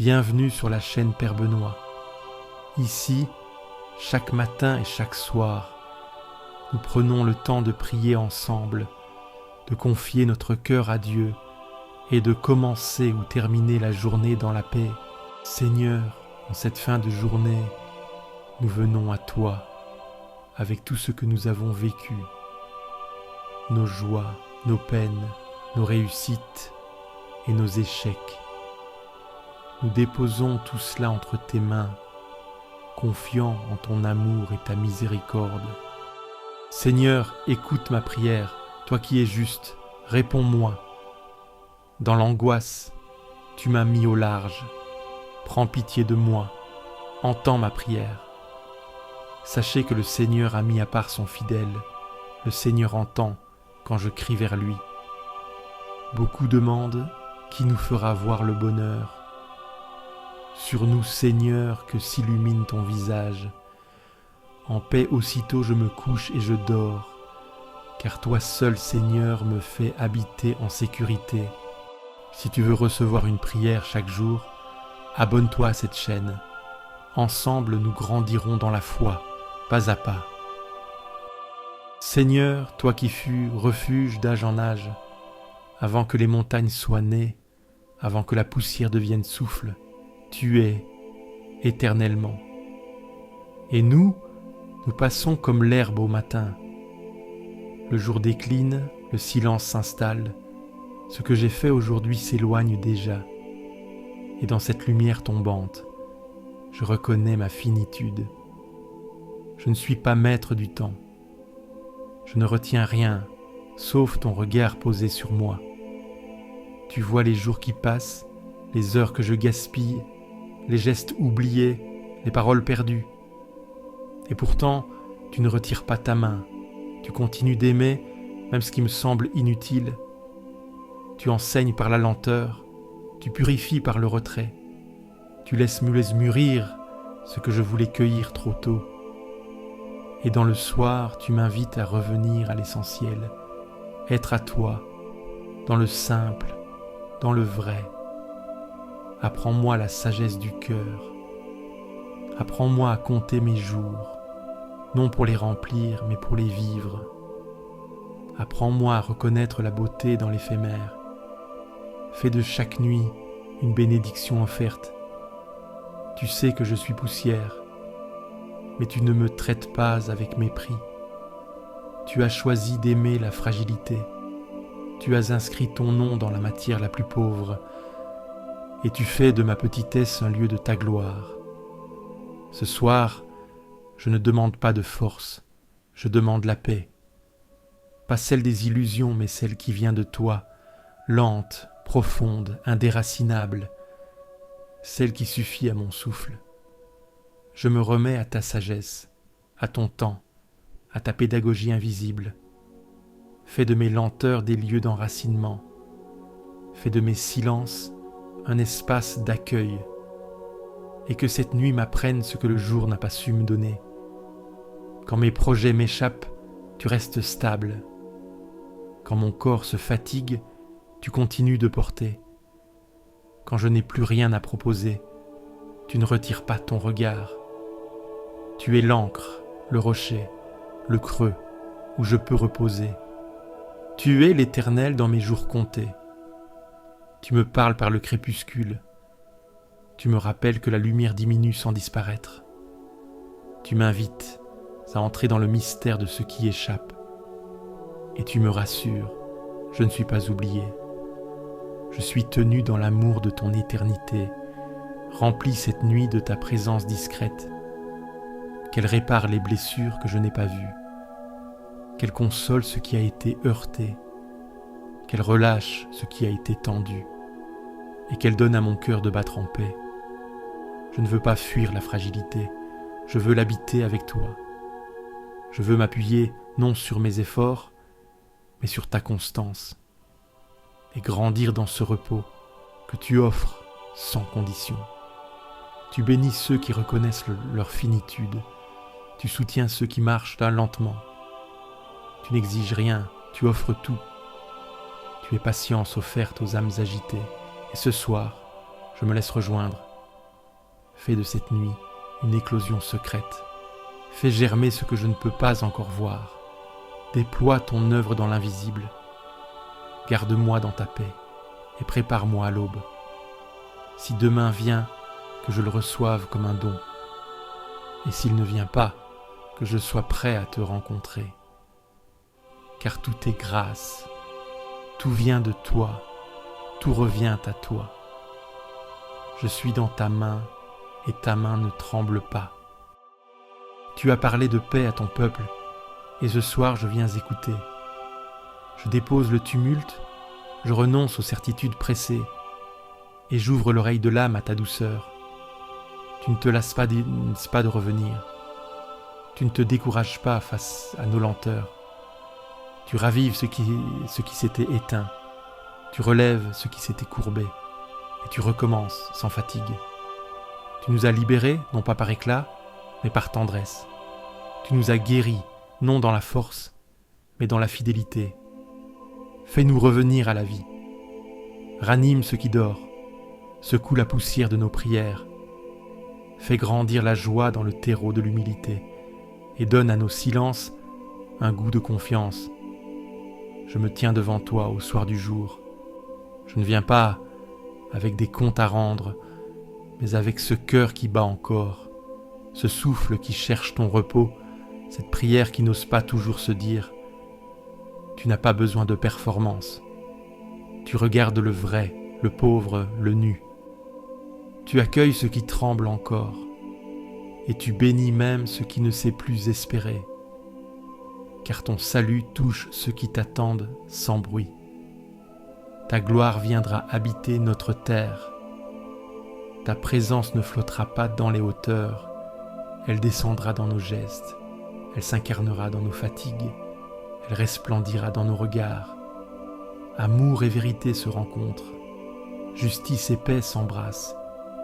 bienvenue sur la chaîne Père Benoît. Ici, chaque matin et chaque soir, nous prenons le temps de prier ensemble, de confier notre cœur à Dieu et de commencer ou terminer la journée dans la paix. Seigneur, en cette fin de journée, nous venons à toi avec tout ce que nous avons vécu, nos joies, nos peines, nos réussites et nos échecs. Nous déposons tout cela entre tes mains, confiants en ton amour et ta miséricorde. Seigneur, écoute ma prière, toi qui es juste, réponds-moi. Dans l'angoisse, tu m'as mis au large. Prends pitié de moi, entends ma prière. Sachez que le Seigneur a mis à part son fidèle, le Seigneur entend quand je crie vers lui. Beaucoup demandent qui nous fera voir le bonheur. Sur nous, Seigneur, que s'illumine ton visage. En paix aussitôt je me couche et je dors, car toi seul, Seigneur, me fais habiter en sécurité. Si tu veux recevoir une prière chaque jour, abonne-toi à cette chaîne. Ensemble, nous grandirons dans la foi, pas à pas. Seigneur, toi qui fus refuge d'âge en âge, avant que les montagnes soient nées, avant que la poussière devienne souffle, tu es éternellement. Et nous passons comme l'herbe au matin. Le jour décline, le silence s'installe. Ce que j'ai fait aujourd'hui s'éloigne déjà. Et dans cette lumière tombante, je reconnais ma finitude. Je ne suis pas maître du temps. Je ne retiens rien, sauf ton regard posé sur moi. Tu vois les jours qui passent, les heures que je gaspille, les gestes oubliés, les paroles perdues. Et pourtant, tu ne retires pas ta main. Tu continues d'aimer, même ce qui me semble inutile. Tu enseignes par la lenteur, tu purifies par le retrait. Tu laisses mûrir ce que je voulais cueillir trop tôt. Et dans le soir, tu m'invites à revenir à l'essentiel, être à toi, dans le simple, dans le vrai. Apprends-moi la sagesse du cœur. Apprends-moi à compter mes jours, non pour les remplir, mais pour les vivre. Apprends-moi à reconnaître la beauté dans l'éphémère. Fais de chaque nuit une bénédiction offerte. Tu sais que je suis poussière, mais tu ne me traites pas avec mépris. Tu as choisi d'aimer la fragilité. Tu as inscrit ton nom dans la matière la plus pauvre, et tu fais de ma petitesse un lieu de ta gloire. Ce soir, je ne demande pas de force, je demande la paix. Pas celle des illusions, mais celle qui vient de toi, lente, profonde, indéracinable, celle qui suffit à mon souffle. Je me remets à ta sagesse, à ton temps, à ta pédagogie invisible. Fais de mes lenteurs des lieux d'enracinement. Fais de mes silences un espace d'accueil, et que cette nuit m'apprenne ce que le jour n'a pas su me donner. Quand mes projets m'échappent, tu restes stable. Quand mon corps se fatigue, tu continues de porter. Quand je n'ai plus rien à proposer, tu ne retires pas ton regard. Tu es l'encre, le rocher, le creux, où je peux reposer. Tu es l'Éternel dans mes jours comptés. Tu me parles par le crépuscule. Tu me rappelles que la lumière diminue sans disparaître. Tu m'invites à entrer dans le mystère de ce qui échappe. Et tu me rassures, je ne suis pas oublié. Je suis tenu dans l'amour de ton éternité. Remplis cette nuit de ta présence discrète. Qu'elle répare les blessures que je n'ai pas vues. Qu'elle console ce qui a été heurté. Qu'elle relâche ce qui a été tendu. Et qu'elle donne à mon cœur de battre en paix. Je ne veux pas fuir la fragilité, je veux l'habiter avec toi. Je veux m'appuyer non sur mes efforts, mais sur ta constance, et grandir dans ce repos que tu offres sans condition. Tu bénis ceux qui reconnaissent leur finitude, tu soutiens ceux qui marchent là lentement. Tu n'exiges rien, tu offres tout. Tu es patience offerte aux âmes agitées, et ce soir, je me laisse rejoindre Fais de cette nuit une éclosion secrète. Fais germer ce que je ne peux pas encore voir. Déploie ton œuvre dans l'invisible. Garde-moi dans ta paix et prépare-moi à l'aube. Si demain vient, que je le reçoive comme un don. Et s'il ne vient pas, que je sois prêt à te rencontrer. Car tout est grâce, tout vient de toi, tout revient à toi. Je suis dans ta main et ta main ne tremble pas. Tu as parlé de paix à ton peuple et ce soir je viens écouter. Je dépose le tumulte, je renonce aux certitudes pressées et j'ouvre l'oreille de l'âme à ta douceur. Tu ne te lasses pas de revenir. Tu ne te décourages pas face à nos lenteurs. Tu ravives ce qui s'était éteint. Tu relèves ce qui s'était courbé. Et tu recommences sans fatigue. Tu nous as libérés, non pas par éclat, mais par tendresse. Tu nous as guéris, non dans la force, mais dans la fidélité. Fais-nous revenir à la vie. Ranime ce qui dort. Secoue la poussière de nos prières. Fais grandir la joie dans le terreau de l'humilité et donne à nos silences un goût de confiance. Je me tiens devant toi au soir du jour. Je ne viens pas avec des comptes à rendre, mais avec ce cœur qui bat encore, ce souffle qui cherche ton repos, cette prière qui n'ose pas toujours se dire. Tu n'as pas besoin de performance. Tu regardes le vrai, le pauvre, le nu. Tu accueilles ce qui tremble encore, et tu bénis même ce qui ne sait plus espérer, car ton salut touche ceux qui t'attendent sans bruit. Ta gloire viendra habiter notre terre. Ta présence ne flottera pas dans les hauteurs, elle descendra dans nos gestes, elle s'incarnera dans nos fatigues, elle resplendira dans nos regards. Amour et vérité se rencontrent, justice et paix s'embrassent.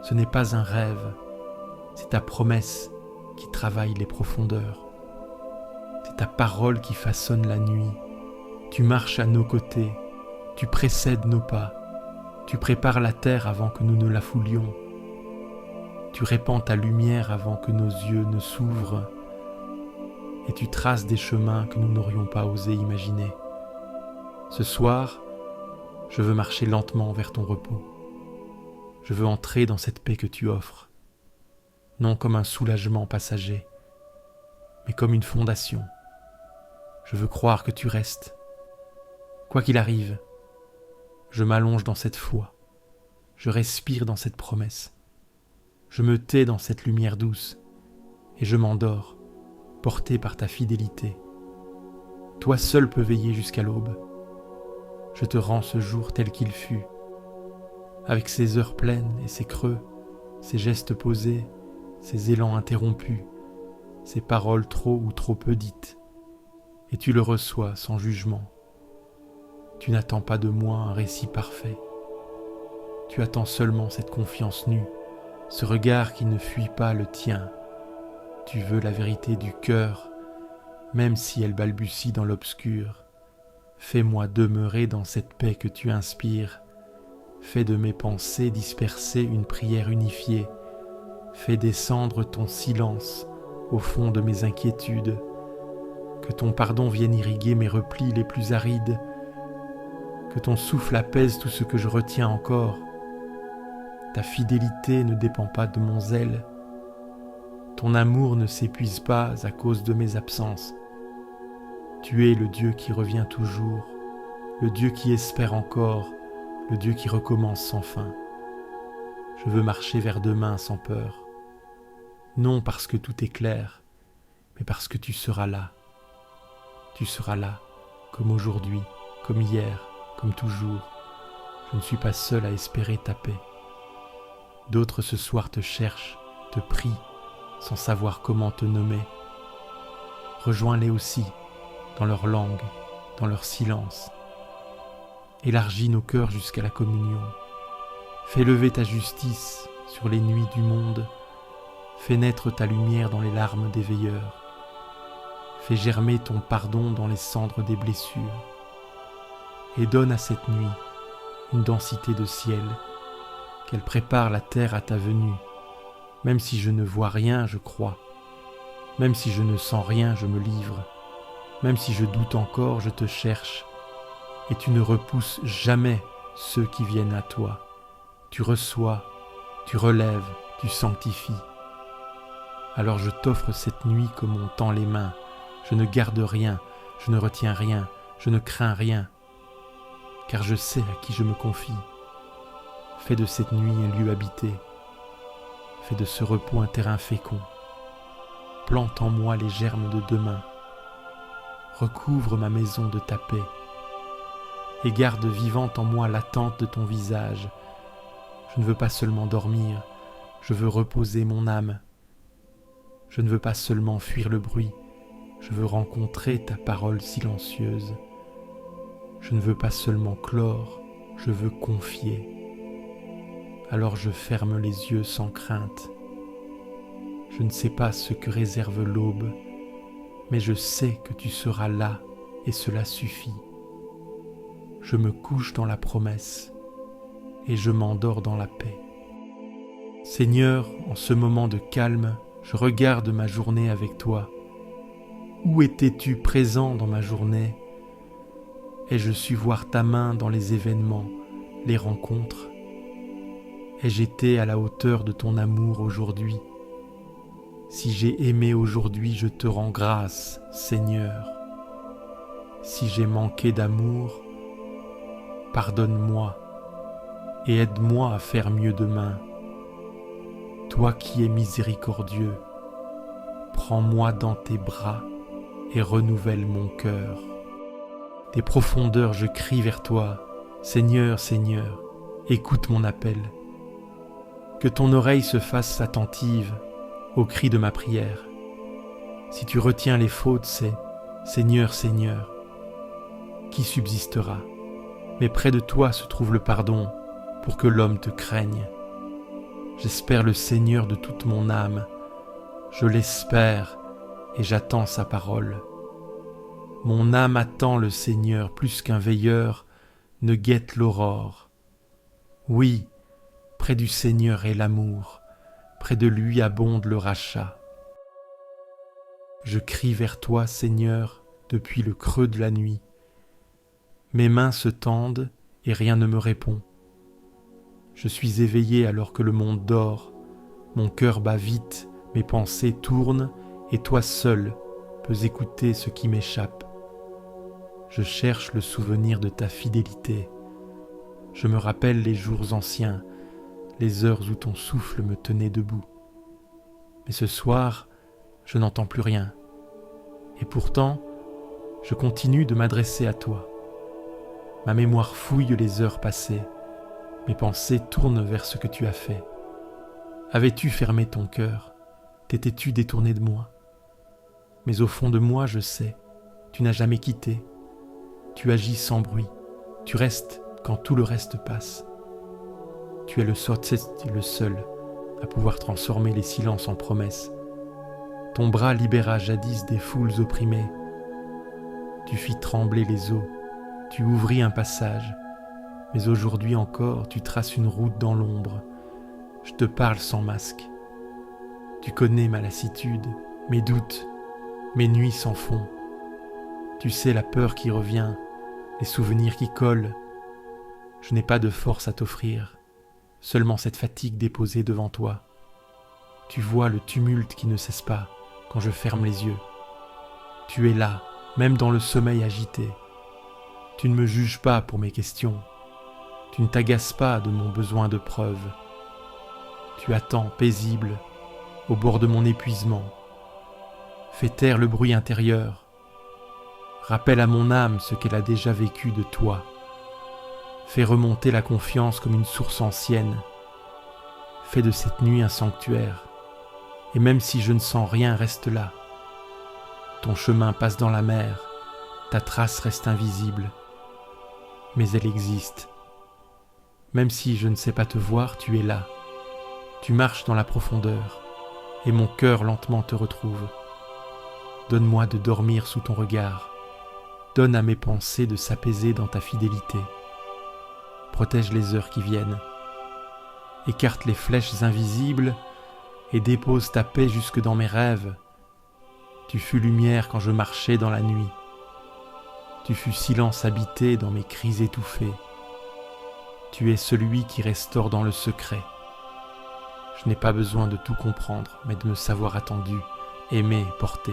Ce n'est pas un rêve, c'est ta promesse qui travaille les profondeurs. C'est ta parole qui façonne la nuit. Tu marches à nos côtés, tu précèdes nos pas, tu prépares la terre avant que nous ne la foulions. Tu répands ta lumière avant que nos yeux ne s'ouvrent et tu traces des chemins que nous n'aurions pas osé imaginer. Ce soir, je veux marcher lentement vers ton repos. Je veux entrer dans cette paix que tu offres, non comme un soulagement passager, mais comme une fondation. Je veux croire que tu restes. Quoi qu'il arrive, je m'allonge dans cette foi, je respire dans cette promesse, je me tais dans cette lumière douce, et je m'endors, porté par ta fidélité. Toi seul peux veiller jusqu'à l'aube. Je te rends ce jour tel qu'il fut, avec ses heures pleines et ses creux, ses gestes posés, ses élans interrompus, ses paroles trop ou trop peu dites, et tu le reçois sans jugement. Tu n'attends pas de moi un récit parfait. Tu attends seulement cette confiance nue, ce regard qui ne fuit pas le tien. Tu veux la vérité du cœur, même si elle balbutie dans l'obscur. Fais-moi demeurer dans cette paix que tu inspires. Fais de mes pensées dispersées une prière unifiée. Fais descendre ton silence au fond de mes inquiétudes. Que ton pardon vienne irriguer mes replis les plus arides. Que ton souffle apaise tout ce que je retiens encore. Ta fidélité ne dépend pas de mon zèle. Ton amour ne s'épuise pas à cause de mes absences. Tu es le Dieu qui revient toujours, le Dieu qui espère encore, le Dieu qui recommence sans fin. Je veux marcher vers demain sans peur, non parce que tout est clair, mais parce que tu seras là. Tu seras là, comme aujourd'hui, comme hier, comme toujours. Je ne suis pas seul à espérer ta paix. D'autres ce soir te cherchent, te prient, sans savoir comment te nommer. Rejoins-les aussi, dans leur langue, dans leur silence. Élargis nos cœurs jusqu'à la communion. Fais lever ta justice sur les nuits du monde. Fais naître ta lumière dans les larmes des veilleurs. Fais germer ton pardon dans les cendres des blessures. Et donne à cette nuit une densité de ciel, qu'elle prépare la terre à ta venue, Même si je ne vois rien, je crois. Même si je ne sens rien, je me livre. Même si je doute encore, je te cherche. Et tu ne repousses jamais ceux qui viennent à toi. Tu reçois, tu relèves, tu sanctifies. Alors je t'offre cette nuit comme on tend les mains. Je ne garde rien, je ne retiens rien, je ne crains rien. Car je sais à qui je me confie. Fais de cette nuit un lieu habité. Fais de ce repos un terrain fécond. Plante en moi les germes de demain. Recouvre ma maison de ta paix. Et garde vivante en moi l'attente de ton visage. Je ne veux pas seulement dormir, je veux reposer mon âme. Je ne veux pas seulement fuir le bruit, je veux rencontrer ta parole silencieuse. Je ne veux pas seulement clore, je veux confier. Alors je ferme les yeux sans crainte. Je ne sais pas ce que réserve l'aube, mais je sais que tu seras là et cela suffit. Je me couche dans la promesse et je m'endors dans la paix. Seigneur, en ce moment de calme, je regarde ma journée avec toi. Où étais-tu présent dans ma journée? Ai-je su voir ta main dans les événements, les rencontres? Ai-je été à la hauteur de ton amour aujourd'hui? Si j'ai aimé aujourd'hui, je te rends grâce, Seigneur. Si j'ai manqué d'amour, pardonne-moi et aide-moi à faire mieux demain. Toi qui es miséricordieux, prends-moi dans tes bras et renouvelle mon cœur. Des profondeurs je crie vers toi, Seigneur, Seigneur, écoute mon appel. Que ton oreille se fasse attentive au cri de ma prière. Si tu retiens les fautes, c'est Seigneur, Seigneur, qui subsistera. Mais près de toi se trouve le pardon pour que l'homme te craigne. J'espère le Seigneur de toute mon âme, je l'espère et j'attends sa parole. Mon âme attend le Seigneur plus qu'un veilleur ne guette l'aurore. Oui, près du Seigneur est l'amour, près de lui abonde le rachat. Je crie vers toi, Seigneur, depuis le creux de la nuit. Mes mains se tendent et rien ne me répond. Je suis éveillé alors que le monde dort, mon cœur bat vite, mes pensées tournent, et toi seul peux écouter ce qui m'échappe. Je cherche le souvenir de ta fidélité. Je me rappelle les jours anciens, les heures où ton souffle me tenait debout. Mais ce soir, je n'entends plus rien. Et pourtant, je continue de m'adresser à toi. Ma mémoire fouille les heures passées. Mes pensées tournent vers ce que tu as fait. Avais-tu fermé ton cœur? T'étais-tu détourné de moi? Mais au fond de moi, je sais, tu n'as jamais quitté. Tu agis sans bruit. Tu restes quand tout le reste passe. Tu es le seul à pouvoir transformer les silences en promesses. Ton bras libéra jadis des foules opprimées. Tu fis trembler les eaux, tu ouvris un passage. Mais aujourd'hui encore, tu traces une route dans l'ombre. Je te parle sans masque. Tu connais ma lassitude, mes doutes, mes nuits sans fond. Tu sais la peur qui revient, les souvenirs qui collent. Je n'ai pas de force à t'offrir, seulement cette fatigue déposée devant toi. Tu vois le tumulte qui ne cesse pas quand je ferme les yeux. Tu es là, même dans le sommeil agité. Tu ne me juges pas pour mes questions. Tu ne t'agaces pas de mon besoin de preuves. Tu attends, paisible, au bord de mon épuisement. Fais taire le bruit intérieur. Rappelle à mon âme ce qu'elle a déjà vécu de toi. Fais remonter la confiance comme une source ancienne. Fais de cette nuit un sanctuaire. Et même si je ne sens rien, reste là. Ton chemin passe dans la mer. Ta trace reste invisible. Mais elle existe. Même si je ne sais pas te voir, tu es là. Tu marches dans la profondeur, et mon cœur lentement te retrouve. Donne-moi de dormir sous ton regard. Donne à mes pensées de s'apaiser dans ta fidélité. Protège les heures qui viennent. Écarte les flèches invisibles et dépose ta paix jusque dans mes rêves. Tu fus lumière quand je marchais dans la nuit. Tu fus silence habité dans mes cris étouffés. Tu es celui qui restaure dans le secret. Je n'ai pas besoin de tout comprendre, mais de me savoir attendu, aimé, porté.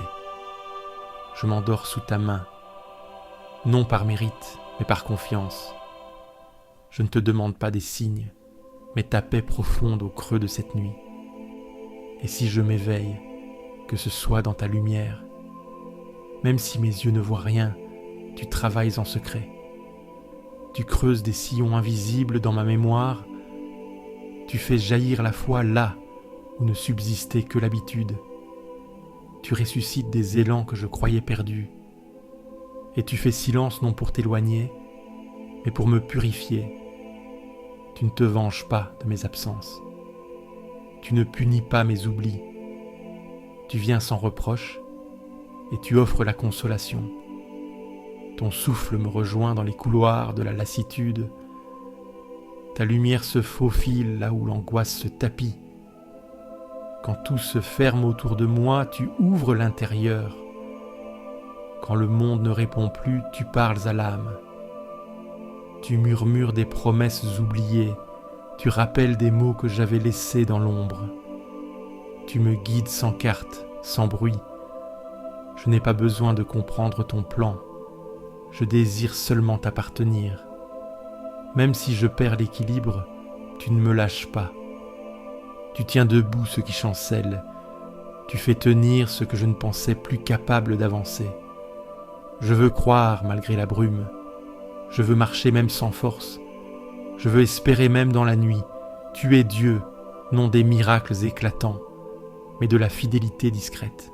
Je m'endors sous ta main, non par mérite, mais par confiance. Je ne te demande pas des signes, mais ta paix profonde au creux de cette nuit. Et si je m'éveille, que ce soit dans ta lumière, même si mes yeux ne voient rien, tu travailles en secret. Tu creuses des sillons invisibles dans ma mémoire. Tu fais jaillir la foi là où ne subsistait que l'habitude. Tu ressuscites des élans que je croyais perdus. Et tu fais silence non pour t'éloigner, mais pour me purifier. Tu ne te venges pas de mes absences. Tu ne punis pas mes oublis. Tu viens sans reproche et tu offres la consolation. Ton souffle me rejoint dans les couloirs de la lassitude. Ta lumière se faufile là où l'angoisse se tapit. Quand tout se ferme autour de moi, tu ouvres l'intérieur. Quand le monde ne répond plus, tu parles à l'âme. Tu murmures des promesses oubliées. Tu rappelles des mots que j'avais laissés dans l'ombre. Tu me guides sans carte, sans bruit. Je n'ai pas besoin de comprendre ton plan. Je désire seulement t'appartenir. Même si je perds l'équilibre, tu ne me lâches pas. Tu tiens debout ce qui chancelle. Tu fais tenir ce que je ne pensais plus capable d'avancer. Je veux croire malgré la brume. Je veux marcher même sans force. Je veux espérer même dans la nuit. Tu es Dieu, non des miracles éclatants, mais de la fidélité discrète.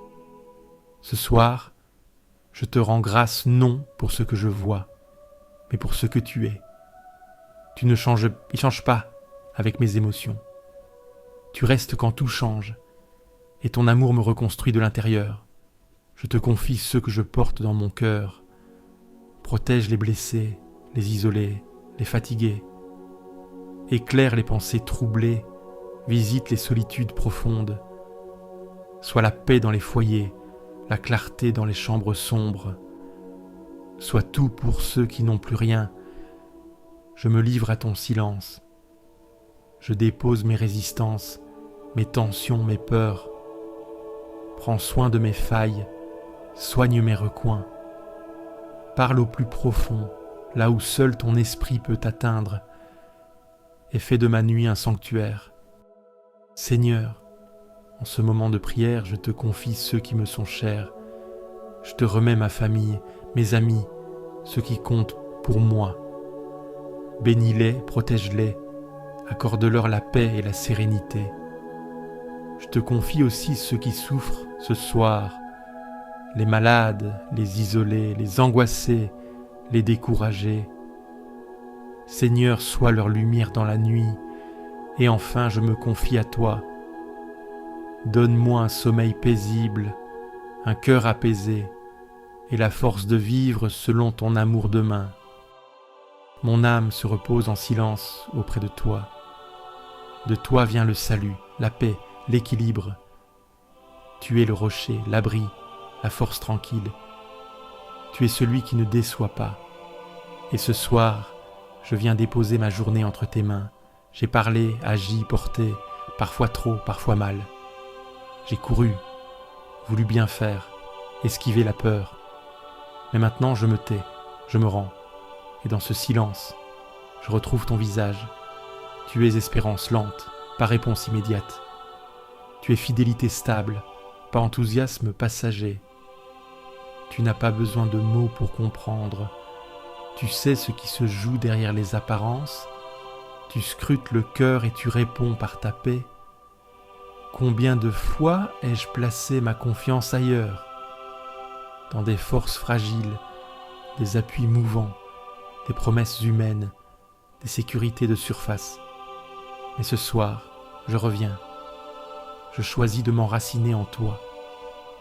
Ce soir, je te rends grâce non pour ce que je vois, mais pour ce que tu es. Tu ne changes pas avec mes émotions. Tu restes quand tout change, et ton amour me reconstruit de l'intérieur. Je te confie ceux que je porte dans mon cœur. Protège les blessés, les isolés, les fatigués. Éclaire les pensées troublées, visite les solitudes profondes. Sois la paix dans les foyers, la clarté dans les chambres sombres. Sois tout pour ceux qui n'ont plus rien. Je me livre à ton silence. Je dépose mes résistances, mes tensions, mes peurs. Prends soin de mes failles, soigne mes recoins. Parle au plus profond, là où seul ton esprit peut atteindre, et fais de ma nuit un sanctuaire. Seigneur, en ce moment de prière, je te confie ceux qui me sont chers. Je te remets ma famille, mes amis, ceux qui comptent pour moi. Bénis-les, protège-les, accorde-leur la paix et la sérénité. Je te confie aussi ceux qui souffrent ce soir, les malades, les isolés, les angoissés, les découragés. Seigneur, sois leur lumière dans la nuit, et enfin je me confie à toi. Donne-moi un sommeil paisible, un cœur apaisé, et la force de vivre selon ton amour demain. Mon âme se repose en silence auprès de toi. De toi vient le salut, la paix, l'équilibre. Tu es le rocher, l'abri, la force tranquille. Tu es celui qui ne déçoit pas. Et ce soir, je viens déposer ma journée entre tes mains. J'ai parlé, agi, porté, parfois trop, parfois mal. J'ai couru, voulu bien faire, esquiver la peur. Mais maintenant je me tais, je me rends. Et dans ce silence, je retrouve ton visage. Tu es espérance lente, pas réponse immédiate. Tu es fidélité stable, pas enthousiasme passager. Tu n'as pas besoin de mots pour comprendre. Tu sais ce qui se joue derrière les apparences. Tu scrutes le cœur et tu réponds par ta paix. Combien de fois ai-je placé ma confiance ailleurs, dans des forces fragiles, des appuis mouvants, des promesses humaines, des sécurités de surface. Mais ce soir, je reviens. Je choisis de m'enraciner en toi.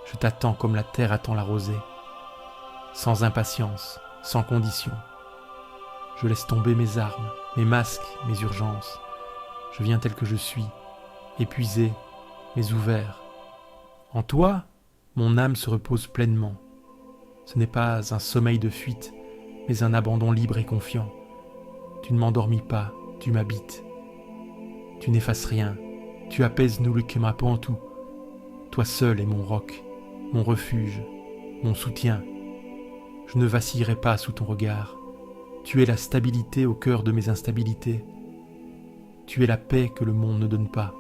Je t'attends comme la terre attend la rosée. Sans impatience, sans condition. Je laisse tomber mes armes, mes masques, mes urgences. Je viens tel que je suis, épuisé, mais ouvert. En toi, mon âme se repose pleinement. Ce n'est pas un sommeil de fuite, mais un abandon libre et confiant. Tu ne m'endormis pas, tu m'habites. Tu n'effaces rien, tu apaises nous le Kemapantu. Toi seul est mon roc, mon refuge, mon soutien. Je ne vacillerai pas sous ton regard. Tu es la stabilité au cœur de mes instabilités. Tu es la paix que le monde ne donne pas.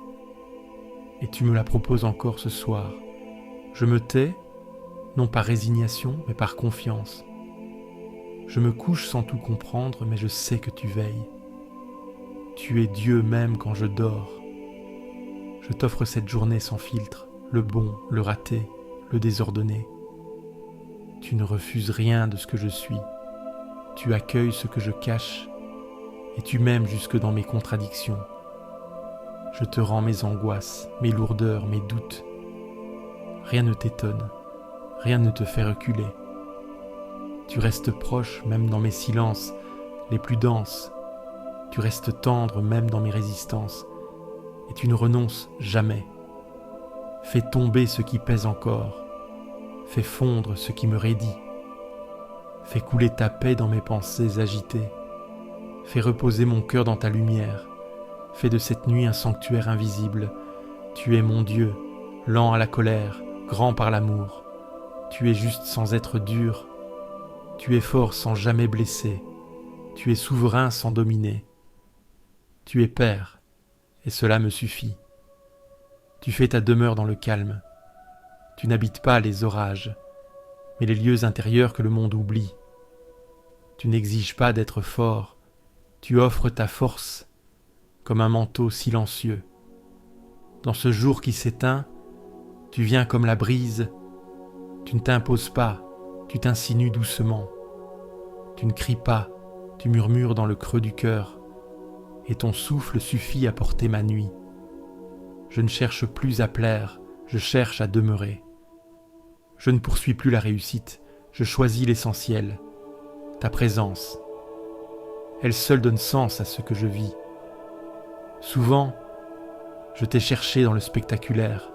Et tu me la proposes encore ce soir. Je me tais, non par résignation, mais par confiance. Je me couche sans tout comprendre, mais je sais que tu veilles. Tu es Dieu même quand je dors. Je t'offre cette journée sans filtre, le bon, le raté, le désordonné. Tu ne refuses rien de ce que je suis. Tu accueilles ce que je cache, et tu m'aimes jusque dans mes contradictions. Je te rends mes angoisses, mes lourdeurs, mes doutes. Rien ne t'étonne, rien ne te fait reculer. Tu restes proche même dans mes silences les plus denses. Tu restes tendre même dans mes résistances, et tu ne renonces jamais. Fais tomber ce qui pèse encore, fais fondre ce qui me raidit. Fais couler ta paix dans mes pensées agitées. Fais reposer mon cœur dans ta lumière. Fais de cette nuit un sanctuaire invisible. Tu es mon Dieu, lent à la colère, grand par l'amour. Tu es juste sans être dur. Tu es fort sans jamais blesser. Tu es souverain sans dominer. Tu es Père, et cela me suffit. Tu fais ta demeure dans le calme. Tu n'habites pas les orages, mais les lieux intérieurs que le monde oublie. Tu n'exiges pas d'être fort, tu offres ta force comme un manteau silencieux. Dans ce jour qui s'éteint, tu viens comme la brise, tu ne t'imposes pas, tu t'insinues doucement. Tu ne cries pas, tu murmures dans le creux du cœur, et ton souffle suffit à porter ma nuit. Je ne cherche plus à plaire, je cherche à demeurer. Je ne poursuis plus la réussite, je choisis l'essentiel, ta présence. Elle seule donne sens à ce que je vis. Souvent, je t'ai cherché dans le spectaculaire,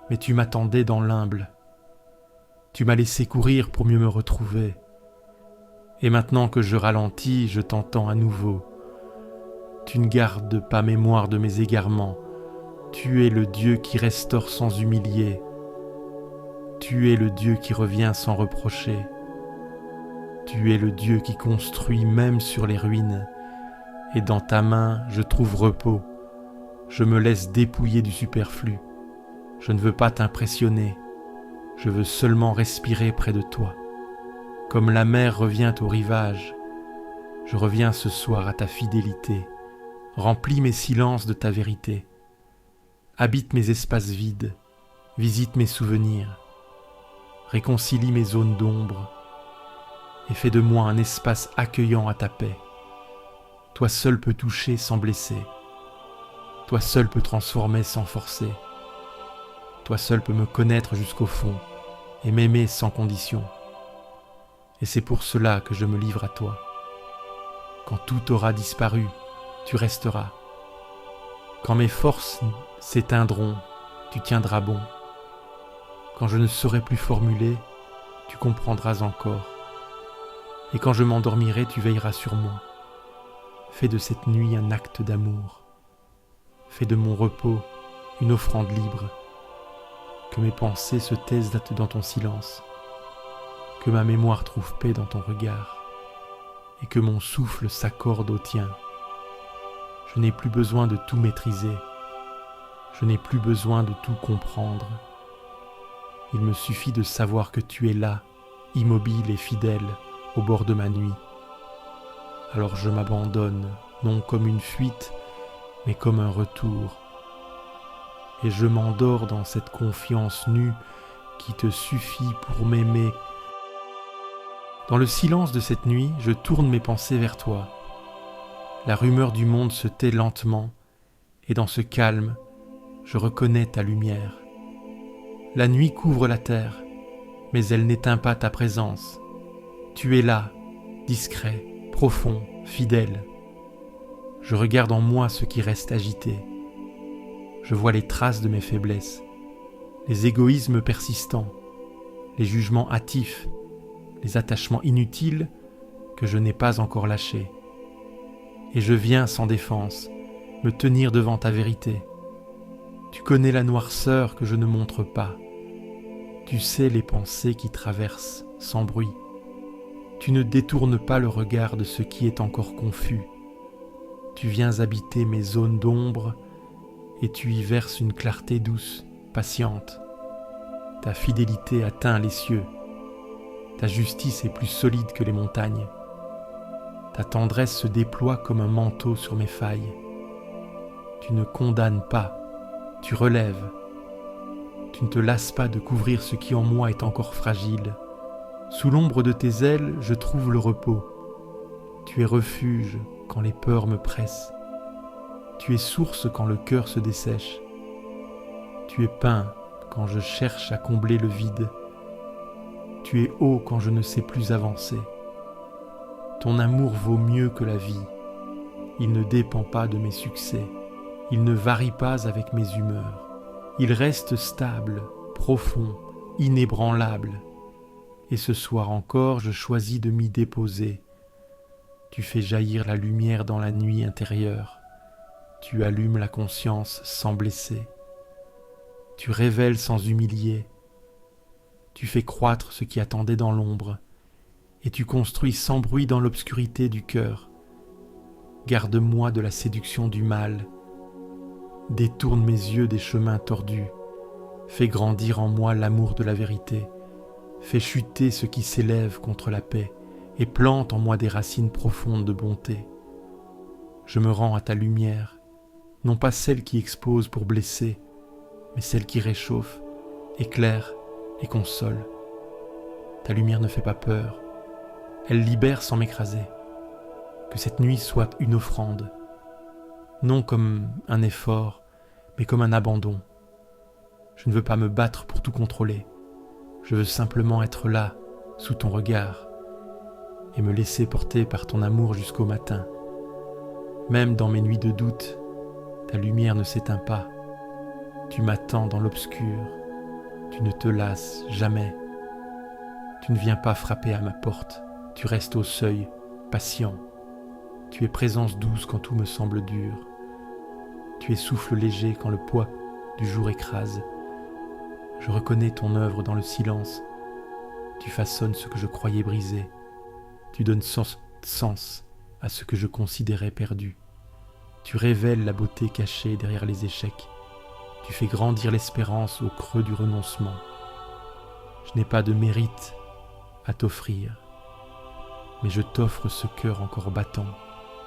mais tu m'attendais dans l'humble. Tu m'as laissé courir pour mieux me retrouver. Et maintenant que je ralentis, je t'entends à nouveau. Tu ne gardes pas mémoire de mes égarements. Tu es le Dieu qui restaure sans humilier. Tu es le Dieu qui revient sans reprocher. Tu es le Dieu qui construit même sur les ruines. Et dans ta main, je trouve repos. Je me laisse dépouiller du superflu. Je ne veux pas t'impressionner. Je veux seulement respirer près de toi. Comme la mer revient au rivage, je reviens ce soir à ta fidélité. Remplis mes silences de ta vérité. Habite mes espaces vides, visite mes souvenirs, réconcilie mes zones d'ombre et fais de moi un espace accueillant à ta paix. Toi seul peux toucher sans blesser. Toi seul peux transformer sans forcer. Toi seul peux me connaître jusqu'au fond et m'aimer sans condition. Et c'est pour cela que je me livre à toi. Quand tout aura disparu, tu resteras. Quand mes forces s'éteindront, tu tiendras bon. Quand je ne saurai plus formuler, tu comprendras encore. Et quand je m'endormirai, tu veilleras sur moi. Fais de cette nuit un acte d'amour. Fais de mon repos une offrande libre. Que mes pensées se taisent dans ton silence. Que ma mémoire trouve paix dans ton regard. Et que mon souffle s'accorde au tien. Je n'ai plus besoin de tout maîtriser. Je n'ai plus besoin de tout comprendre. Il me suffit de savoir que tu es là, immobile et fidèle, au bord de ma nuit. Alors je m'abandonne, non comme une fuite, mais comme un retour. Et je m'endors dans cette confiance nue qui te suffit pour m'aimer. Dans le silence de cette nuit, je tourne mes pensées vers toi. La rumeur du monde se tait lentement, et dans ce calme, je reconnais ta lumière. La nuit couvre la terre, mais elle n'éteint pas ta présence. Tu es là, discret, profond, fidèle. Je regarde en moi ce qui reste agité. Je vois les traces de mes faiblesses, les égoïsmes persistants, les jugements hâtifs, les attachements inutiles que je n'ai pas encore lâchés. Et je viens sans défense me tenir devant ta vérité. Tu connais la noirceur que je ne montre pas. Tu sais les pensées qui traversent sans bruit. Tu ne détournes pas le regard de ce qui est encore confus. Tu viens habiter mes zones d'ombre et tu y verses une clarté douce, patiente. Ta fidélité atteint les cieux. Ta justice est plus solide que les montagnes. Ta tendresse se déploie comme un manteau sur mes failles. Tu ne condamnes pas, tu relèves. Tu ne te lasses pas de couvrir ce qui en moi est encore fragile. Sous l'ombre de tes ailes, je trouve le repos. Tu es refuge quand les peurs me pressent. Tu es source quand le cœur se dessèche. Tu es pain quand je cherche à combler le vide. Tu es eau quand je ne sais plus avancer. Ton amour vaut mieux que la vie. Il ne dépend pas de mes succès. Il ne varie pas avec mes humeurs. Il reste stable, profond, inébranlable. Et ce soir encore, je choisis de m'y déposer. Tu fais jaillir la lumière dans la nuit intérieure. Tu allumes la conscience sans blesser. Tu révèles sans humilier. Tu fais croître ce qui attendait dans l'ombre. Et tu construis sans bruit dans l'obscurité du cœur. Garde-moi de la séduction du mal. Détourne mes yeux des chemins tordus. Fais grandir en moi l'amour de la vérité. Fais chuter ce qui s'élève contre la paix et plante en moi des racines profondes de bonté. Je me rends à ta lumière, non pas celle qui expose pour blesser, mais celle qui réchauffe, éclaire et console. Ta lumière ne fait pas peur, elle libère sans m'écraser. Que cette nuit soit une offrande, non comme un effort, mais comme un abandon. Je ne veux pas me battre pour tout contrôler. Je veux simplement être là, sous ton regard, et me laisser porter par ton amour jusqu'au matin. Même dans mes nuits de doute, ta lumière ne s'éteint pas. Tu m'attends dans l'obscur, tu ne te lasses jamais. Tu ne viens pas frapper à ma porte, tu restes au seuil, patient. Tu es présence douce quand tout me semble dur. Tu es souffle léger quand le poids du jour écrase. Je reconnais ton œuvre dans le silence. Tu façonnes ce que je croyais brisé. Tu donnes sens à ce que je considérais perdu. Tu révèles la beauté cachée derrière les échecs. Tu fais grandir l'espérance au creux du renoncement. Je n'ai pas de mérite à t'offrir, mais je t'offre ce cœur encore battant,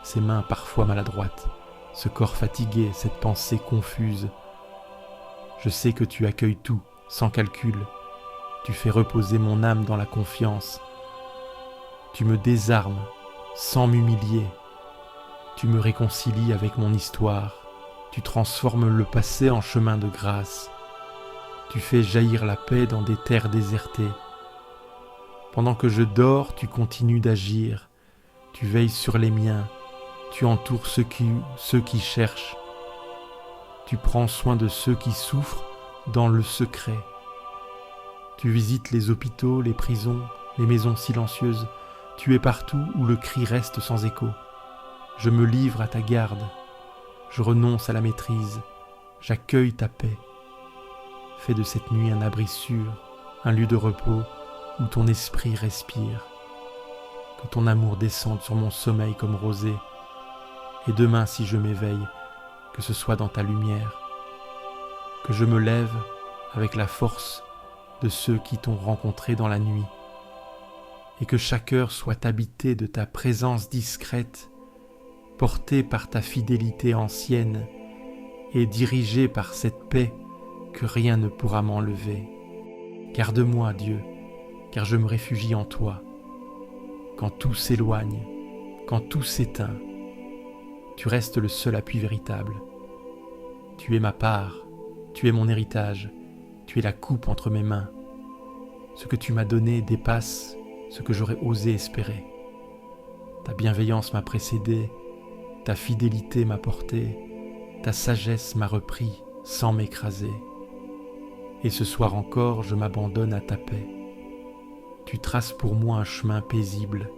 ces mains parfois maladroites, ce corps fatigué, cette pensée confuse. Je sais que tu accueilles tout, sans calcul. Tu fais reposer mon âme dans la confiance. Tu me désarmes sans m'humilier. Tu me réconcilies avec mon histoire. Tu transformes le passé en chemin de grâce. Tu fais jaillir la paix dans des terres désertées. Pendant que je dors, tu continues d'agir. Tu veilles sur les miens. Tu entoures ceux qui cherchent. Tu prends soin de ceux qui souffrent dans le secret. Tu visites les hôpitaux, les prisons, les maisons silencieuses. Tu es partout où le cri reste sans écho. Je me livre à ta garde. Je renonce à la maîtrise. J'accueille ta paix. Fais de cette nuit un abri sûr, un lieu de repos où ton esprit respire. Que ton amour descende sur mon sommeil comme rosée. Et demain, si je m'éveille, que ce soit dans ta lumière. Que je me lève avec la force de ceux qui t'ont rencontré dans la nuit. Et que chaque heure soit habitée de ta présence discrète, portée par ta fidélité ancienne et dirigée par cette paix que rien ne pourra m'enlever. Garde-moi, Dieu, car je me réfugie en toi. Quand tout s'éloigne, quand tout s'éteint, tu restes le seul appui véritable. Tu es ma part, tu es mon héritage, tu es la coupe entre mes mains. Ce que tu m'as donné dépasse ce que j'aurais osé espérer. Ta bienveillance m'a précédé, ta fidélité m'a porté, ta sagesse m'a repris sans m'écraser. Et ce soir encore, je m'abandonne à ta paix. Tu traces pour moi un chemin paisible.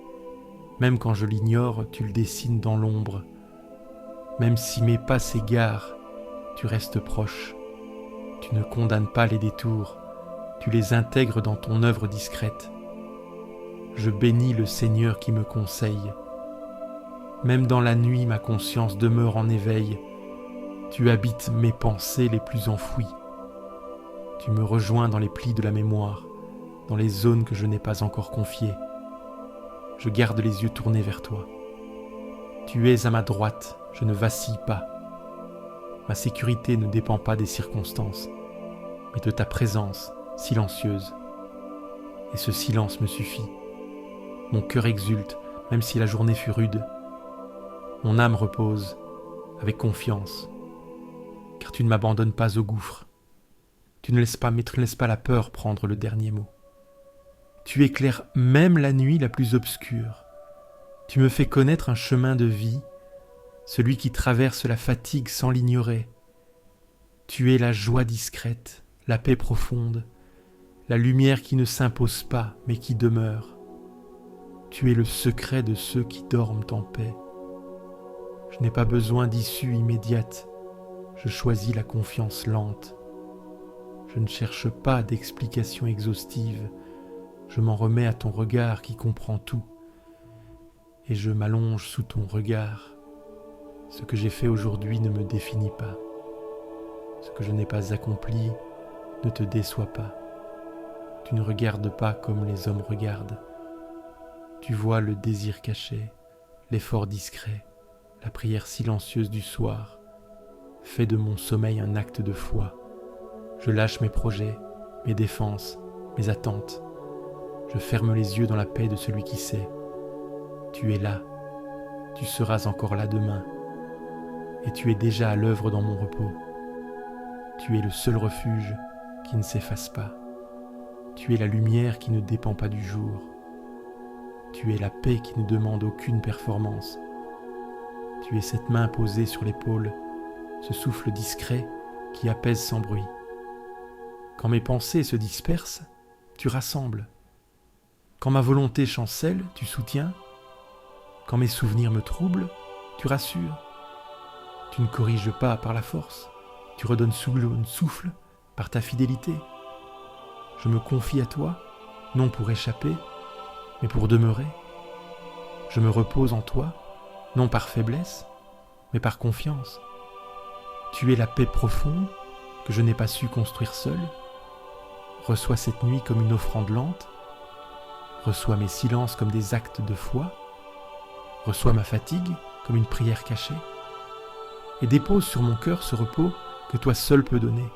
Même quand je l'ignore, tu le dessines dans l'ombre. Même si mes pas s'égarent, tu restes proche. Tu ne condamnes pas les détours, tu les intègres dans ton œuvre discrète. Je bénis le Seigneur qui me conseille. Même dans la nuit, ma conscience demeure en éveil. Tu habites mes pensées les plus enfouies. Tu me rejoins dans les plis de la mémoire, dans les zones que je n'ai pas encore confiées. Je garde les yeux tournés vers toi. Tu es à ma droite, je ne vacille pas. Ma sécurité ne dépend pas des circonstances, mais de ta présence silencieuse. Et ce silence me suffit. Mon cœur exulte, même si la journée fut rude. Mon âme repose, avec confiance, car tu ne m'abandonnes pas au gouffre. Tu ne laisses pas la peur prendre le dernier mot. Tu éclaires même la nuit la plus obscure. Tu me fais connaître un chemin de vie, celui qui traverse la fatigue sans l'ignorer. Tu es la joie discrète, la paix profonde, la lumière qui ne s'impose pas mais qui demeure. Tu es le secret de ceux qui dorment en paix. Je n'ai pas besoin d'issue immédiate, je choisis la confiance lente. Je ne cherche pas d'explication exhaustive, je m'en remets à ton regard qui comprend tout, et je m'allonge sous ton regard. Ce que j'ai fait aujourd'hui ne me définit pas. Ce que je n'ai pas accompli ne te déçoit pas. Tu ne regardes pas comme les hommes regardent. Tu vois le désir caché, l'effort discret, la prière silencieuse du soir. Fais de mon sommeil un acte de foi. Je lâche mes projets, mes défenses, mes attentes. Je ferme les yeux dans la paix de celui qui sait. Tu es là, tu seras encore là demain, et tu es déjà à l'œuvre dans mon repos. Tu es le seul refuge qui ne s'efface pas. Tu es la lumière qui ne dépend pas du jour. Tu es la paix qui ne demande aucune performance. Tu es cette main posée sur l'épaule, ce souffle discret qui apaise sans bruit. Quand mes pensées se dispersent, tu rassembles. Quand ma volonté chancelle, tu soutiens. Quand mes souvenirs me troublent, tu rassures. Tu ne corriges pas par la force, tu redonnes souffle par ta fidélité. Je me confie à toi, non pour échapper, mais pour demeurer. Je me repose en toi, non par faiblesse, mais par confiance. Tu es la paix profonde que je n'ai pas su construire seul. Reçois cette nuit comme une offrande lente. Reçois mes silences comme des actes de foi. Reçois ma fatigue comme une prière cachée. Et dépose sur mon cœur ce repos que toi seul peux donner.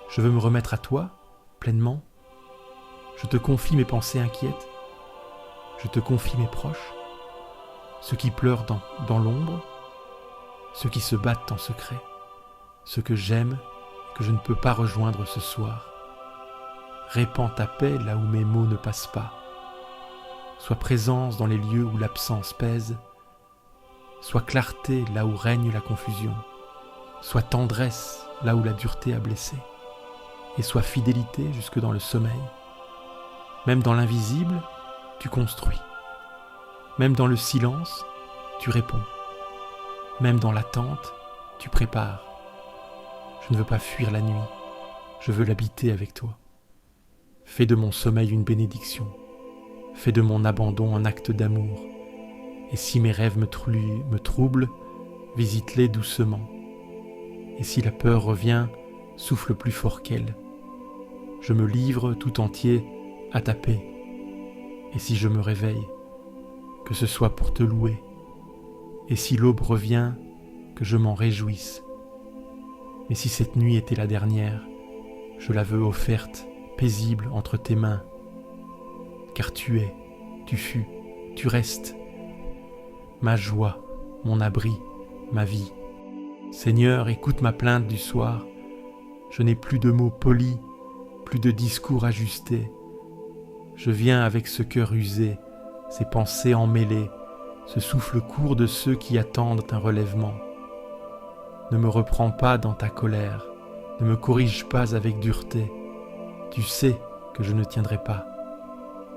Je veux me remettre à toi, pleinement. Je te confie mes pensées inquiètes. Je te confie mes proches, ceux qui pleurent dans l'ombre, ceux qui se battent en secret, ceux que j'aime et que je ne peux pas rejoindre ce soir. Répands ta paix là où mes mots ne passent pas. Sois présence dans les lieux où l'absence pèse. Sois clarté là où règne la confusion. Sois tendresse là où la dureté a blessé. Et sois fidélité jusque dans le sommeil. Même dans l'invisible, tu construis. Même dans le silence, tu réponds. Même dans l'attente, tu prépares. Je ne veux pas fuir la nuit, je veux l'habiter avec toi. Fais de mon sommeil une bénédiction. Fais de mon abandon un acte d'amour. Et si mes rêves me troublent, visite-les doucement. Et si la peur revient, souffle plus fort qu'elle. Je me livre tout entier à ta paix. Et si je me réveille, que ce soit pour te louer. Et si l'aube revient, que je m'en réjouisse. Mais si cette nuit était la dernière, je la veux offerte, paisible entre tes mains. Car tu es, tu fus, tu restes. Ma joie, mon abri, ma vie. Seigneur, écoute ma plainte du soir. Je n'ai plus de mots polis, plus de discours ajustés. Je viens avec ce cœur usé, ces pensées emmêlées, ce souffle court de ceux qui attendent un relèvement. Ne me reprends pas dans ta colère, Ne me corrige pas avec dureté. Tu sais que je ne tiendrai pas.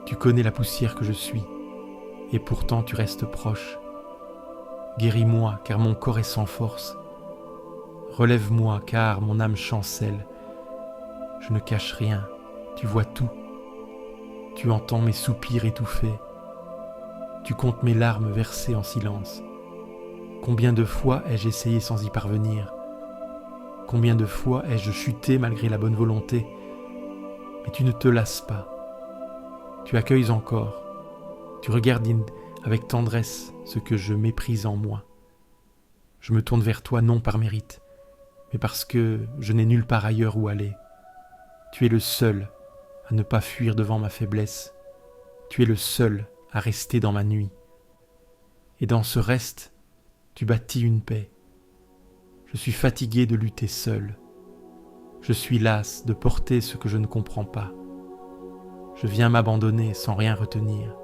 Tu connais la poussière que je suis, et pourtant tu restes proche. Guéris-moi, car mon corps est sans force. Relève-moi, car mon âme chancelle. Je ne cache rien, tu vois tout. Tu entends mes soupirs étouffés. Tu comptes mes larmes versées en silence. Combien de fois ai-je essayé sans y parvenir? Combien de fois ai-je chuté malgré la bonne volonté? Mais tu ne te lasses pas. Tu accueilles encore. Tu regardes avec tendresse ce que je méprise en moi. Je me tourne vers toi non par mérite, mais parce que je n'ai nulle part ailleurs où aller. Tu es le seul à ne pas fuir devant ma faiblesse. Tu es le seul à rester dans ma nuit. Et dans ce reste, tu bâtis une paix. Je suis fatigué de lutter seul. Je suis las de porter ce que je ne comprends pas. Je viens m'abandonner sans rien retenir.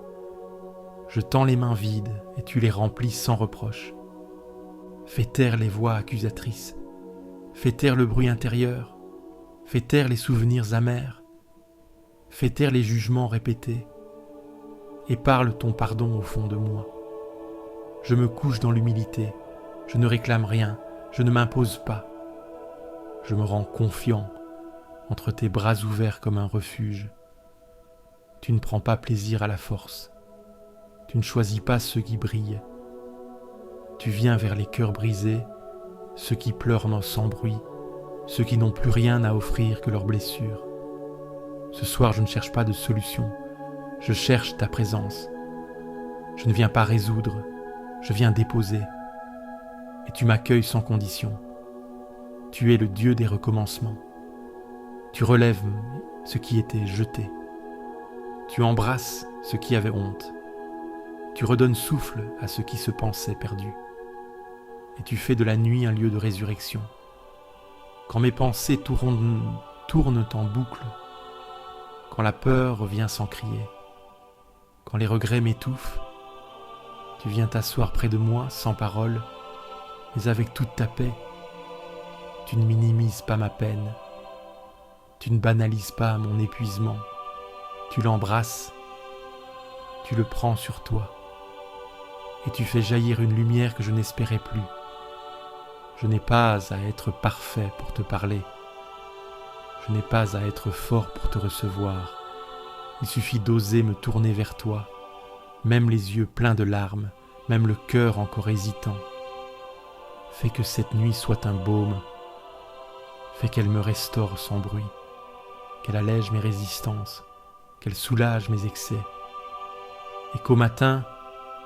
Je tends les mains vides et tu les remplis sans reproche. Fais taire les voix accusatrices. Fais taire le bruit intérieur. Fais taire les souvenirs amers. Fais taire les jugements répétés. Et parle ton pardon au fond de moi. Je me couche dans l'humilité. Je ne réclame rien. Je ne m'impose pas. Je me rends confiant entre tes bras ouverts comme un refuge. Tu ne prends pas plaisir à la force. Tu ne choisis pas ceux qui brillent. Tu viens vers les cœurs brisés, ceux qui pleurent sans bruit, ceux qui n'ont plus rien à offrir que leurs blessures. Ce soir, je ne cherche pas de solution. Je cherche ta présence. Je ne viens pas résoudre, je viens déposer. Et tu m'accueilles sans condition. Tu es le Dieu des recommencements. Tu relèves ce qui était jeté. Tu embrasses ce qui avait honte. Tu redonnes souffle à ce qui se pensait perdu. Et tu fais de la nuit un lieu de résurrection. Quand mes pensées tournent en boucle, quand la peur revient sans crier, quand les regrets m'étouffent, tu viens t'asseoir près de moi sans parole, mais avec toute ta paix. Tu ne minimises pas ma peine, tu ne banalises pas mon épuisement, tu l'embrasses, tu le prends sur toi, et tu fais jaillir une lumière que je n'espérais plus. Je n'ai pas à être parfait pour te parler, je n'ai pas à être fort pour te recevoir, il suffit d'oser me tourner vers toi, même les yeux pleins de larmes, même le cœur encore hésitant. Fais que cette nuit soit un baume, fais qu'elle me restaure sans bruit, qu'elle allège mes résistances, qu'elle soulage mes excès, et qu'au matin,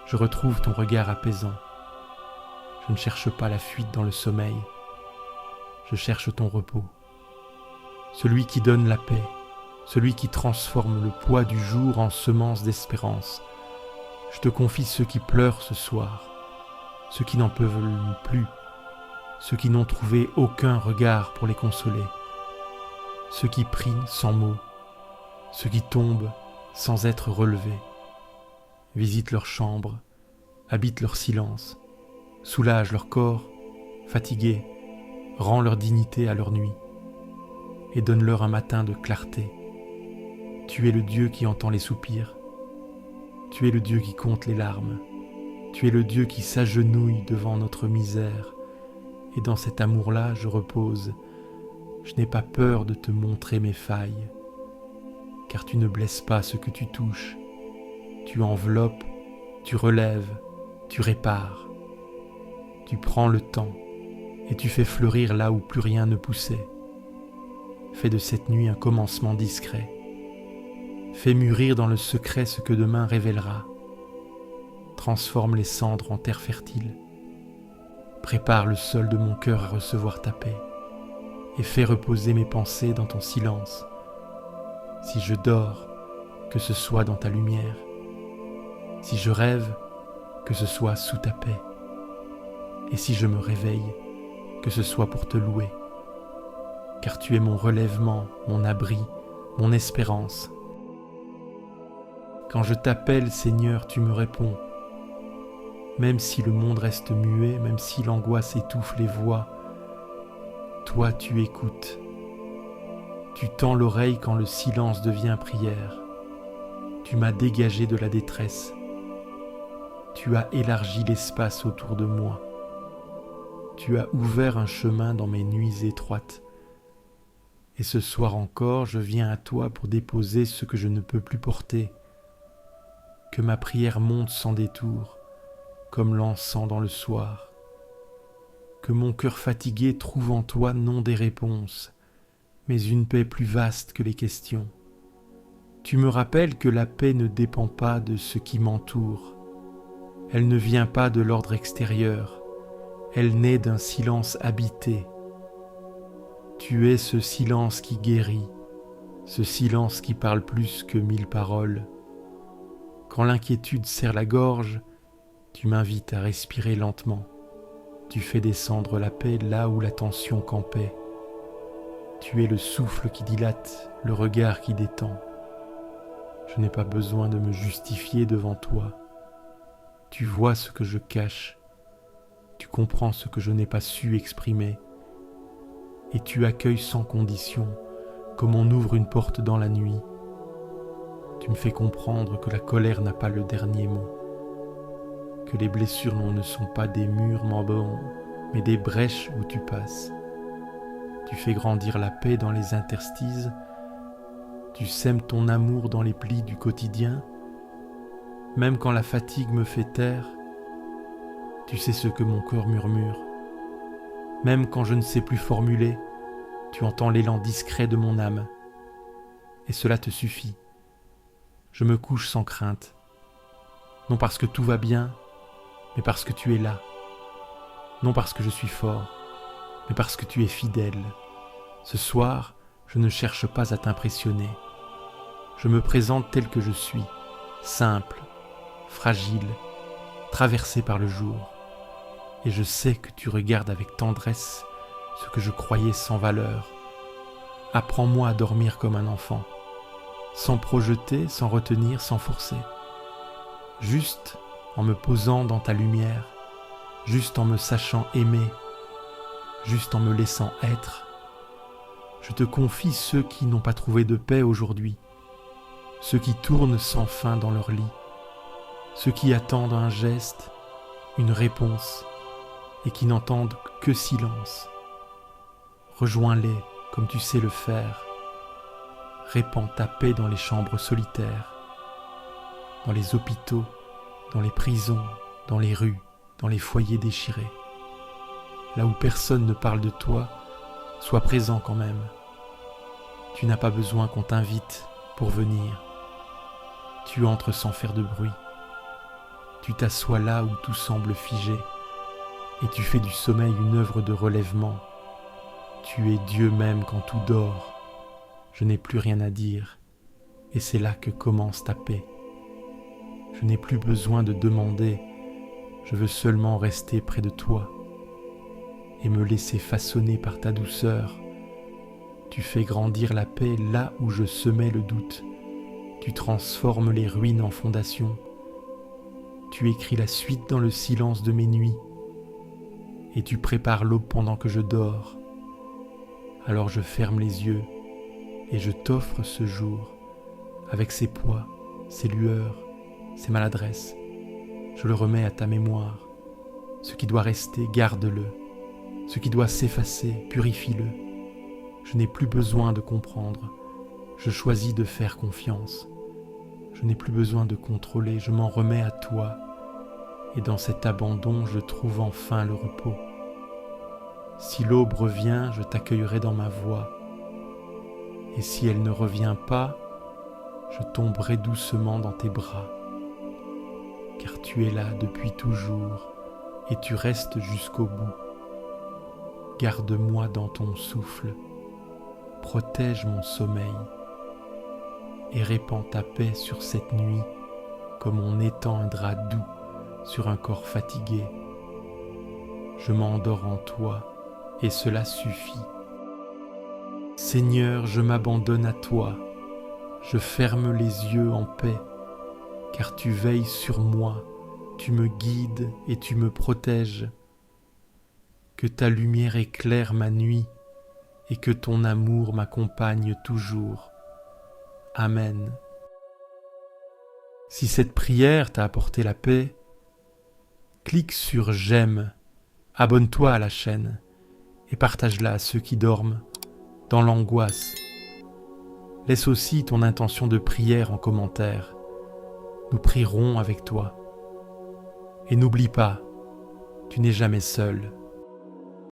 je retrouve ton regard apaisant. Je ne cherche pas la fuite dans le sommeil, je cherche ton repos. Celui qui donne la paix, celui qui transforme le poids du jour en semence d'espérance. Je te confie ceux qui pleurent ce soir, ceux qui n'en peuvent plus, ceux qui n'ont trouvé aucun regard pour les consoler, ceux qui prient sans mots, ceux qui tombent sans être relevés. Visite leur chambre, habite leur silence, soulage leur corps, fatigué, rend leur dignité à leur nuit, et donne-leur un matin de clarté. Tu es le Dieu qui entend les soupirs, tu es le Dieu qui compte les larmes, tu es le Dieu qui s'agenouille devant notre misère, et dans cet amour-là je repose. Je n'ai pas peur de te montrer mes failles, car tu ne blesses pas ce que tu touches. Tu enveloppes, tu relèves, tu répares. Tu prends le temps et tu fais fleurir là où plus rien ne poussait. Fais de cette nuit un commencement discret. Fais mûrir dans le secret ce que demain révélera. Transforme les cendres en terre fertile. Prépare le sol de mon cœur à recevoir ta paix et fais reposer mes pensées dans ton silence. Si je dors, que ce soit dans ta lumière. Si je rêve, que ce soit sous ta paix. Et si je me réveille, que ce soit pour te louer. Car tu es mon relèvement, mon abri, mon espérance. Quand je t'appelle, Seigneur, tu me réponds. Même si le monde reste muet, même si l'angoisse étouffe les voix, toi tu écoutes Tu tends l'oreille quand le silence devient prière. Tu m'as dégagé de la détresse. Tu as élargi l'espace autour de moi. Tu as ouvert un chemin dans mes nuits étroites. Et ce soir encore, je viens à toi pour déposer ce que je ne peux plus porter. Que ma prière monte sans détour, comme l'encens dans le soir. Que mon cœur fatigué trouve en toi non des réponses, mais une paix plus vaste que les questions. Tu me rappelles que la paix ne dépend pas de ce qui m'entoure. Elle ne vient pas de l'ordre extérieur. Elle naît d'un silence habité. Tu es ce silence qui guérit, ce silence qui parle plus que 1000 paroles. Quand l'inquiétude serre la gorge, tu m'invites à respirer lentement. Tu fais descendre la paix là où la tension campait. Tu es le souffle qui dilate, le regard qui détend. Je n'ai pas besoin de me justifier devant toi. Tu vois ce que je cache. Tu comprends ce que je n'ai pas su exprimer. Et tu accueilles sans condition, comme on ouvre une porte dans la nuit. Tu me fais comprendre que la colère n'a pas le dernier mot, que les blessures ne sont pas des murs m'embaument, mais des brèches où tu passes. Tu fais grandir la paix dans les interstices, tu sèmes ton amour dans les plis du quotidien, même quand la fatigue me fait taire, tu sais ce que mon cœur murmure. Même quand je ne sais plus formuler, tu entends l'élan discret de mon âme. Et cela te suffit. Je me couche sans crainte. Non parce que tout va bien, mais parce que tu es là. Non parce que je suis fort, mais parce que tu es fidèle. Ce soir, je ne cherche pas à t'impressionner. Je me présente tel que je suis, simple, fragile, traversé par le jour. Et je sais que tu regardes avec tendresse ce que je croyais sans valeur. Apprends-moi à dormir comme un enfant, sans projeter, sans retenir, sans forcer. Juste en me posant dans ta lumière, juste en me sachant aimer, juste en me laissant être. Je te confie ceux qui n'ont pas trouvé de paix aujourd'hui, ceux qui tournent sans fin dans leur lit, ceux qui attendent un geste, une réponse, et qui n'entendent que silence. Rejoins-les comme tu sais le faire. Répands ta paix dans les chambres solitaires, dans les hôpitaux, dans les prisons, dans les rues, dans les foyers déchirés. Là où personne ne parle de toi, sois présent quand même. Tu n'as pas besoin qu'on t'invite pour venir. Tu entres sans faire de bruit. Tu t'assois là où tout semble figé. Et tu fais du sommeil une œuvre de relèvement. Tu es Dieu même quand tout dort. Je n'ai plus rien à dire, et c'est là que commence ta paix. Je n'ai plus besoin de demander, je veux seulement rester près de toi et me laisser façonner par ta douceur. Tu fais grandir la paix là où je semais le doute. Tu transformes les ruines en fondations. Tu écris la suite dans le silence de mes nuits. Et tu prépares l'aube pendant que je dors. Alors je ferme les yeux et je t'offre ce jour, avec ses poids, ses lueurs, ses maladresses. Je le remets à ta mémoire. Ce qui doit rester, garde-le. Ce qui doit s'effacer, purifie-le. Je n'ai plus besoin de comprendre. Je choisis de faire confiance. Je n'ai plus besoin de contrôler, je m'en remets à toi. Et dans cet abandon, je trouve enfin le repos. Si l'aube revient, je t'accueillerai dans ma voix. Et si elle ne revient pas, je tomberai doucement dans tes bras. Car tu es là depuis toujours et tu restes jusqu'au bout. Garde-moi dans ton souffle, protège mon sommeil et répands ta paix sur cette nuit comme on étend un drap doux sur un corps fatigué. Je m'endors en toi et cela suffit. Seigneur, je m'abandonne à toi, je ferme les yeux en paix, car tu veilles sur moi, tu me guides et tu me protèges. Que ta lumière éclaire ma nuit et que ton amour m'accompagne toujours. Amen. Si cette prière t'a apporté la paix, clique sur j'aime, abonne-toi à la chaîne et partage-la à ceux qui dorment dans l'angoisse. Laisse aussi ton intention de prière en commentaire. Nous prierons avec toi. Et n'oublie pas, tu n'es jamais seul.